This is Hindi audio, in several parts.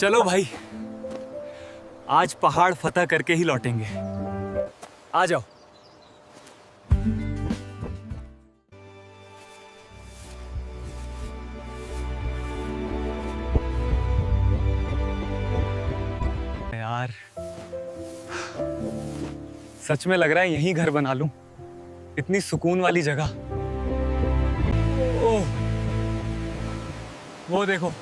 चलो भाई, आज पहाड़ फतह करके ही लौटेंगे। आ जाओ। यार सच में लग रहा है यहीं घर बना लूं, इतनी सुकून वाली जगह। ओह, वो देखो,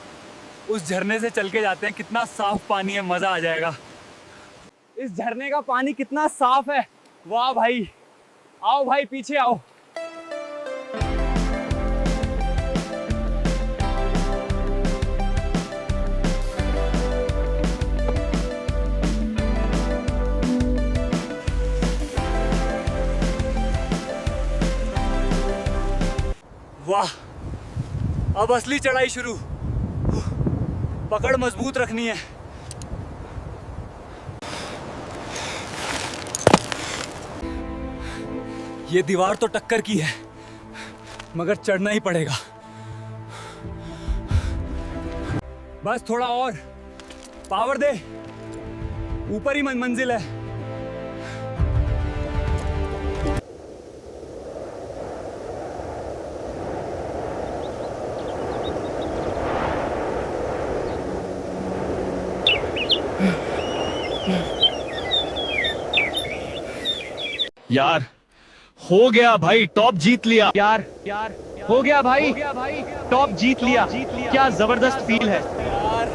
उस झरने से चल के जाते हैं, कितना साफ पानी है, मजा आ जाएगा। इस झरने का पानी कितना साफ है, वाह भाई। आओ भाई, पीछे आओ। वाह, अब असली चढ़ाई शुरू। पकड़ मजबूत रखनी है। ये दीवार तो टक्कर की है, मगर चढ़ना ही पड़ेगा। बस थोड़ा और, पावर दे, ऊपर ही मंजिल है। यार हो गया भाई, टॉप जीत लिया। यार हो गया भाई, टॉप जीत लिया। क्या जबरदस्त फील है यार,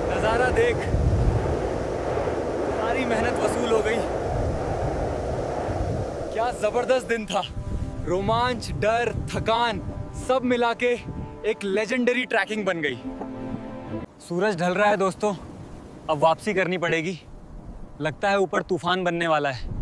नजारा देख, सारी मेहनत वसूल हो गई। क्या जबरदस्त दिन था। रोमांच, डर, थकान सब मिला के एक लेजेंडरी ट्रैकिंग बन गई। सूरज ढल रहा है दोस्तों, अब वापसी करनी पड़ेगी। लगता है ऊपर तूफान बनने वाला है।